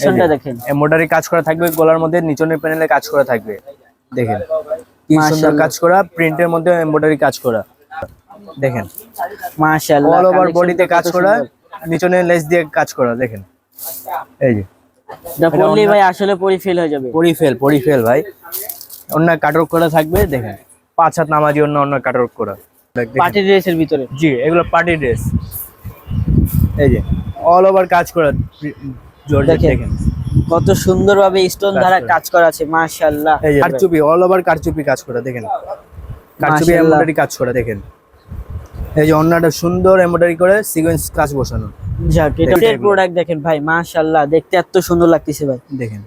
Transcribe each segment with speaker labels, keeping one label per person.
Speaker 1: কালেকশনটা দেখেন,
Speaker 2: এমব্রয়ডারি কাজ করা থাকবে, গলার মধ্যে নিচনের প্যানেলে কাজ করা থাকবে। দেখেন কি সুন্দর কাজ করা, প্রিন্টের মধ্যে এমব্রয়ডারি কাজ করা। দেখেন
Speaker 1: মাশাআল্লাহ,
Speaker 2: অল ওভার বডিতে কাজ করা, নিচনে লেস দিয়ে কাজ করা। দেখেন এই যে
Speaker 1: এটা পরলেই ভাই আসলে পরি ফেল হয়ে যাবে।
Speaker 2: পরি ফেল ভাই। অন্য কাটওয়ার্ক করা থাকবে। দেখেন 5 হাত নামাজি অন্য কাটওয়ার্ক করা।
Speaker 1: পার্টি ড্রেসের ভিতরে,
Speaker 2: জি এগুলো পার্টি ড্রেস। এই যে অল ওভার কাজ করা জর্জেট। দেখেন
Speaker 1: কত সুন্দরভাবে স্টোন দ্বারা কাজ করা আছে, মাশাআল্লাহ।
Speaker 2: এই যে কারচুপি, অল ওভার কারচুপি কাজ করা। দেখেন কারচুপি এমব্রয়ডারি কাজ করা। দেখেন এই যে অন্যটা সুন্দর এমব্রয়ডারি করে সিকোয়েন্স কাজ বসানো।
Speaker 1: যাক, এটা প্রোডাক্ট দেখেন ভাই, মাশাআল্লাহ, দেখতে এত সুন্দর লাগতেছে ভাই।
Speaker 2: দেখেন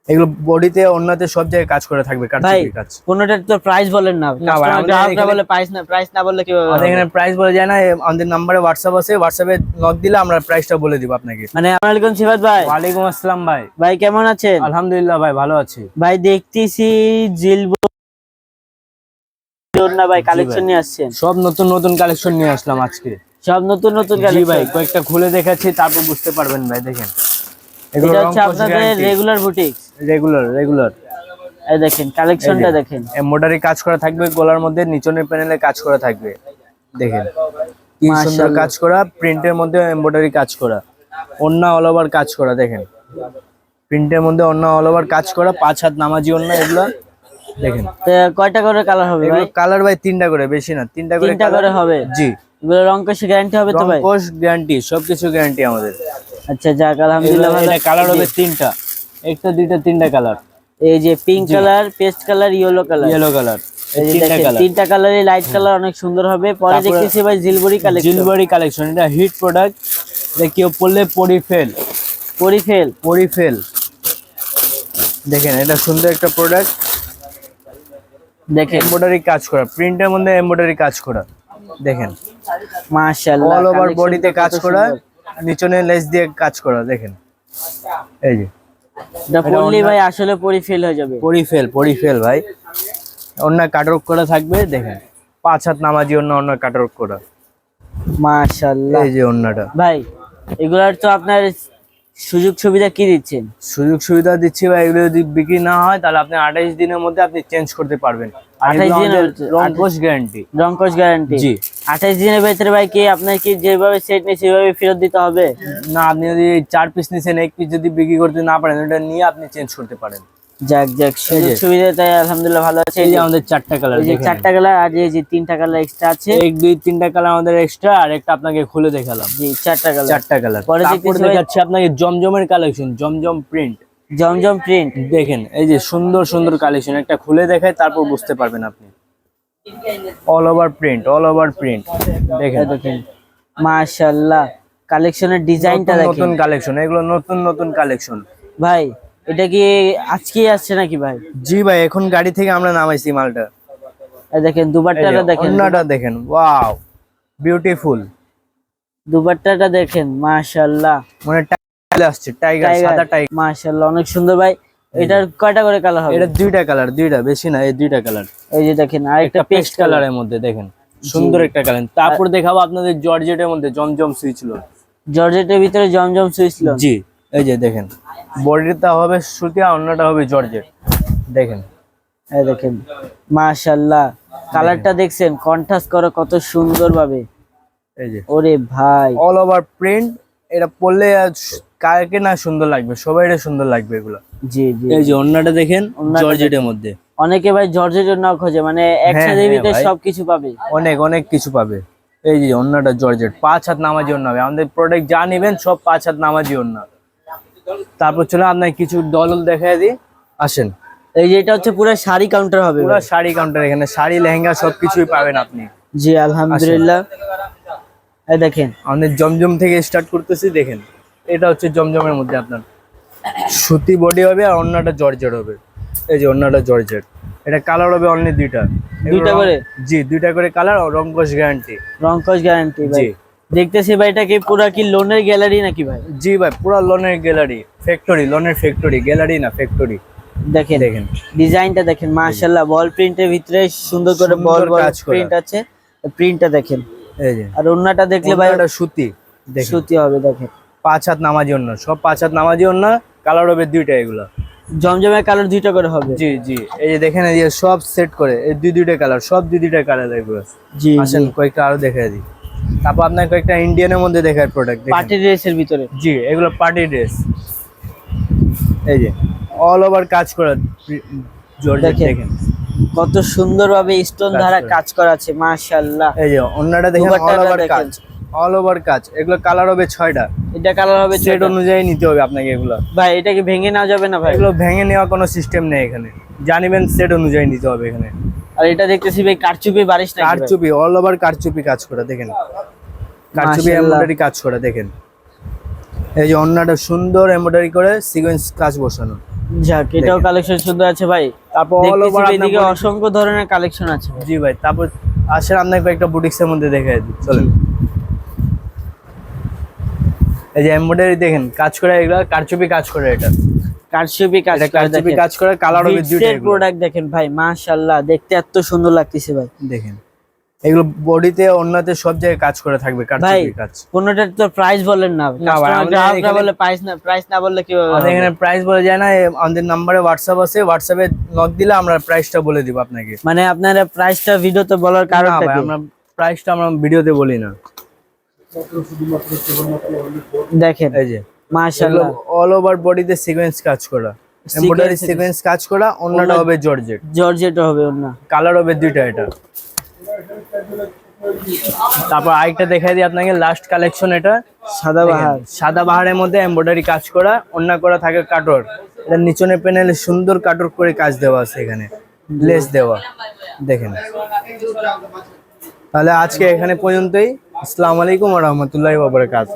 Speaker 2: এগুলো বডিতে অন্যতে সব জায়গায় কাজ করে থাকবে, কারচুপি কাজ।
Speaker 1: কোনটার তো প্রাইস বলেন না, কাস্টমার বলে প্রাইস না বললে কিভাবে হবে?
Speaker 2: এখানে প্রাইস বলে যায় না, আমাদের নম্বরে হোয়াটসঅ্যাপ আছে, হোয়াটসঅ্যাপে নক দিলে আমরা প্রাইসটা বলে দিব আপনাকে।
Speaker 1: মানে আসসালামু আলাইকুম সিফাত ভাই।
Speaker 2: ওয়ালাইকুম আসসালাম ভাই।
Speaker 1: ভাই কেমন আছেন?
Speaker 2: আলহামদুলিল্লাহ ভাই, ভালো আছি
Speaker 1: ভাই। দেখতেছি জিলবো ভাই কালেকশন নিয়ে আসছেন,
Speaker 2: সব নতুন নতুন কালেকশন নিয়ে আসলাম আজকে,
Speaker 1: সব নতুন নতুন
Speaker 2: কালেকশন। জি ভাই, কয়েকটা খুলে দেখাচ্ছি, তারপর বুঝতে পারবেন ভাই। দেখেন
Speaker 1: এটা হচ্ছে আপনাদের রেগুলার বুটিক।
Speaker 2: রেগুলার
Speaker 1: এই দেখেন কালেকশনটা দেখেন,
Speaker 2: এমব্রয়ডারি কাজ করা থাকবে, গলার মধ্যে নিচনের প্যানেলে কাজ করা থাকবে। দেখেন কি সুন্দর কাজ করা, প্রিন্টের মধ্যে এমব্রয়ডারি কাজ করা, ওন্না অল ওভার কাজ করা। দেখেন প্রিন্টের মধ্যে ওন্না অল ওভার কাজ করা, 5 হাত নামাজি ওন্না এগুলা। দেখেন
Speaker 1: কয়টা করে কালার হবে ভাই?
Speaker 2: কালার ভাই 3টা করে, বেশি না, 3টা করে হবে। জি
Speaker 1: এগুলো রংকশ গ্যারান্টি হবে তো ভাই?
Speaker 2: রংকশ গ্যারান্টি, সবকিছু গ্যারান্টি আমাদের।
Speaker 1: আচ্ছা যাক, আলহামদুলিল্লাহ ভালো।
Speaker 2: এটা কালার হবে 3টা, একটা দুইটা 3টা কালার।
Speaker 1: এই যে pink colour, paste colour, yellow colour. এই যে দেখেন 3টা কালারই লাইট কালার, অনেক সুন্দর হবে। পরে দেখতেছি ভাই জিলবরি
Speaker 2: কালেকশন, এটা হিট প্রোডাক্ট। কেউ পরলে পরি ফেল। দেখেন এটা সুন্দর একটা প্রোডাক্ট।
Speaker 1: দেখেন
Speaker 2: এমব্রয়ডারি কাজ করা, প্রিন্টের মধ্যে এমব্রয়ডারি কাজ করা। দেখেন
Speaker 1: মাশাআল্লাহ,
Speaker 2: অল ওভার বডিতে কাজ করা, নিচনে লেস দিয়ে কাজ করা। দেখেন এই যে
Speaker 1: এটা পরলেই ভাই আসলে পরি ফেল হয়ে যাবে।
Speaker 2: পরি ফেল ভাই। অন্য কাটওয়ার্ক করা থাকবে। দেখেন 5 হাত নামাজি অন্য কাটওয়ার্ক করা।
Speaker 1: মাশাআল্লাহ।
Speaker 2: এই যে অন্যটা
Speaker 1: ভাই, এগুলার তো আপনার সুযোগ সুবিধা কি দিচ্ছেন?
Speaker 2: সুযোগ সুবিধা দিচ্ছি ভাই, এগুলো যদি বিক্রি না হয় তাহলে আপনি 28 দিনের মধ্যে আপনি চেঞ্জ করতে পারবেন।
Speaker 1: 28 দিনের
Speaker 2: রংকশ গ্যারান্টি।
Speaker 1: জি 28 দিনের ভিতরে ভাই কি আপনার কি যেভাবে সেট নেই সেভাবে ফেরত দিতে হবে?
Speaker 2: না, আপনি যদি 4 পিস নিছেন, 1 পিস যদি বিক্রি করতে না পারেন, ওটা নিয়ে আপনি চেঞ্জ করতে পারেন।
Speaker 1: যাক সুযোগ সুবিধাটা আলহামদুলিল্লাহ ভালো আছে।
Speaker 2: এই যে আমাদের 4টা কালার,
Speaker 1: এই যে 4টা কালার, আর এই যে 3টা কালার এক্সট্রা আছে।
Speaker 2: 1 2 3টা কালার আমাদের এক্সট্রা, আর একটা আপনাকে খুলে দেখালাম।
Speaker 1: জি 4টা কালার।
Speaker 2: পরে দেখাচ্ছি আপনাকে জমজমের কালেকশন, জমজম প্রিন্ট। দেখেন এই যে সুন্দর সুন্দর কালেকশন, একটা খুলে দেখায়, তারপর বুঝতে পারবেন আপনি। All over print. দেখেন
Speaker 1: মাশাআল্লাহ, কালেকশনের ডিজাইনটা দেখেন,
Speaker 2: নতুন কালেকশন, এগুলো নতুন কালেকশন
Speaker 1: ভাই। এটা কি আজকে আসছে নাকি ভাই?
Speaker 2: জি ভাই, এখন গাড়ি থেকে আমরা নামাইছি মালটা।
Speaker 1: এই দেখেন দুপাট্টাটা দেখেন,
Speaker 2: ওন্নাটা দেখেন, ওয়াও বিউটিফুল।
Speaker 1: দুপাট্টাটা দেখেন মাশাআল্লাহ,
Speaker 2: মানে টাইগার আসছে, টাইগার, সাদা টাইগার।
Speaker 1: মাশাআল্লাহ অনেক সুন্দর ভাই। এটার কয়টা করে কালার হবে?
Speaker 2: এটা 2টা কালার, 2টা, বেশি না, এই 2টা কালার।
Speaker 1: এই যে দেখেন আরেকটা পেস্ট
Speaker 2: কালারের মধ্যে। দেখেন সুন্দর একটা কালার। তারপর দেখাবো আপনাদের জর্জেটের মধ্যে জমজম সুইচ লোড।
Speaker 1: জর্জেটের ভিতরে জমজম সুইচ লোড।
Speaker 2: জি এই যে দেখেন, বডিটা হবে সুতি আর অন্যটা হবে জর্জেট। দেখেন
Speaker 1: এই দেখেন মাশাআল্লাহ, কালারটা দেখছেন কন্ট্রাস্ট করে কত সুন্দর ভাবে।
Speaker 2: এই যে
Speaker 1: ওরে ভাই,
Speaker 2: অল ওভার প্রিন্ট। এটা পরলে কাকে না সুন্দর লাগবে, সবাইরে সুন্দর লাগবে এগুলো।
Speaker 1: জি
Speaker 2: এই যে অন্যটা দেখেন, জর্জেটের মধ্যে।
Speaker 1: অনেকে ভাই জর্জেটের নাও খোঁজে, মানে একসাথে ভিতরে সবকিছু পাবে,
Speaker 2: অনেক কিছু পাবে। এই যে অন্যটা জর্জেট, 5 হাত নামাজি ওন্না হবে। আমাদের প্রোডাক্ট যা নেবেন সব 5 হাত নামাজি ওন্না। তারপর চলে আপনাকে কিছু ডলল দেখায় দিই, আসেন।
Speaker 1: এই যে এটা হচ্ছে পুরো শাড়ি কাউন্টার হবে,
Speaker 2: পুরো শাড়ি কাউন্টার। এখানে শাড়ি, লেহেঙ্গা সবকিছুই পাবেন আপনি।
Speaker 1: জি আলহামদুলিল্লাহ। এই দেখেন
Speaker 2: আমাদের জমজম থেকে স্টার্ট করতেছি। দেখেন এটা হচ্ছে জমজমের মধ্যে আপনার সুতি বডি হবে, আর অন্যটা জর্জেট হবে। এই যে অন্যটা জর্জেট, এটা কালার হবে অনলি 2টা
Speaker 1: করে।
Speaker 2: জি 2টা করে কালার, রংকশ গ্যারান্টি।
Speaker 1: ভাই দেখতেছি ভাই, এটা কি পুরো কি লোনের গ্যালারি নাকি ভাই?
Speaker 2: জি ভাই, পুরো লোনের গ্যালারি, লোনের ফ্যাক্টরি, গ্যালারি না ফ্যাক্টরি।
Speaker 1: দেখেন ডিজাইনটা দেখেন মাশাআল্লাহ, বল প্রিন্টের ভিতরে সুন্দর করে বল প্রিন্ট আছে। প্রিন্টটা দেখেন।
Speaker 2: এই যে
Speaker 1: আর ওন্নাটা দেখলে ভাই
Speaker 2: এটা সুতি,
Speaker 1: সুতি হবে। দেখেন
Speaker 2: 5 হাত নামাজি ওন্না, সব 5 হাত নামাজি ওন্না, কালার হবে দুইটা এগুলো।
Speaker 1: জমজমের কালার দুইটা করে হবে।
Speaker 2: জি জি, এই যে দেখেন এই যে সব সেট করে এই দুইটা কালার, সব দুইটা কালার এগুলো।
Speaker 1: জি
Speaker 2: আসেন কয়েকটা আরো দেখাই দিই। তারপর আপনার কয়েকটা ইন্ডিয়ানের মধ্যে দেখার প্রোডাক্ট দেখেন।
Speaker 1: পার্টি ড্রেসের ভিতরে।
Speaker 2: জি, এগুলো পার্টি ড্রেস। এই যে অল ওভার কাজ করা জর্জেট দেখেন
Speaker 1: কত সুন্দরভাবে স্টোন ধারা কাজ করা আছে, মাশাআল্লাহ।
Speaker 2: এই যে ওন্নাটা দেখেন অল ওভার কাজ, অল ওভার কাজ। এগুলো কালার হবে 6টা।
Speaker 1: এটা কালার হবে
Speaker 2: সেট অনুযায়ী নিতে হবে আপনাকে এগুলো।
Speaker 1: ভাই এটা কি ভেঙে নেওয়া যাবে না ভাই?
Speaker 2: এগুলো ভেঙে নেওয়া কোনো সিস্টেম নেই এখানে, জানিবেন সেট অনুযায়ী নিতে হবে এখানে।
Speaker 1: আর এটা দেখতেছি ভাই কারচুপি বারিশ না,
Speaker 2: কারচুপি অল ওভার কারচুপি কাজ করা দেখেন, কারচুপি এমব্রয়ডারি কাজ করা দেখেন। এই যে ওন্নাটা সুন্দর এমব্রয়ডারি করে সিকোয়েন্স কাজ বসানো।
Speaker 1: যাক, এটাও কালেকশন সুন্দর আছে ভাই।
Speaker 2: তারপর অল ওভার
Speaker 1: এদিকে অসংখ্য ধরনের কালেকশন আছে।
Speaker 2: জি ভাই, তারপর আসেন আপনাকে একটা বুটিক্সের মধ্যে দেখাই দিই, চলেন। এই যে এমব্রয়ডারি দেখেন কাজ করে, এগুলো কারচুপি কাজ করে। এটা
Speaker 1: কারচুপি কাজ
Speaker 2: এটা কারচুপি কাজ করে, কালার হবে দুইটা।
Speaker 1: এর প্রোডাক্ট দেখেন ভাই, মাশাআল্লাহ, দেখতে এত সুন্দর লাগতেছে ভাই।
Speaker 2: দেখেন এগুলো বডিতে অন্যতে সব জায়গায় কাজ করে থাকবে কারচুপি কাজ।
Speaker 1: কোনটার তো প্রাইস বলেন না, গ্রাহকরা বলে প্রাইস না বললে কিভাবে হবে?
Speaker 2: এখানে প্রাইস বলে যায় না, আমাদের নম্বরে হোয়াটসঅ্যাপ আছে, হোয়াটসঅ্যাপে নক দিলে আমরা প্রাইসটা বলে দিব আপনাকে।
Speaker 1: মানে আপনারা প্রাইসটা ভিডিওতে বলার কারণটা কি?
Speaker 2: আমরা প্রাইসটা আমরা ভিডিওতে বলি না।
Speaker 1: দেখেন
Speaker 2: এই যে
Speaker 1: মাশাআল্লাহ,
Speaker 2: অল ওভার বডিতে সিকোয়েন্স কাজ করা, এমব্রয়ডারি সিকোয়েন্স কাজ করা। অন্যটা হবে জর্জেট,
Speaker 1: জর্জেট হবে ওন্না,
Speaker 2: কালার হবে দুইটা। এটা তারপর আরেকটা দেখাই দিই আপনাকে, লাস্ট কালেকশন। এটা
Speaker 1: সাদাবাহার,
Speaker 2: সাদাবাহারের মধ্যে এমব্রয়ডারি কাজ করা, ওন্না করা থাকে কাটর। এটা নিচনের প্যানেলে সুন্দর কাটর করে কাজ দেওয়া আছে, এখানে লেস দেওয়া দেখেন। তাহলে আজকে এখানে পর্যন্তই। আসসালামু আলাইকুম ওয়া রাহমাতুল্লাহি ওয়া বারাকাতুহু।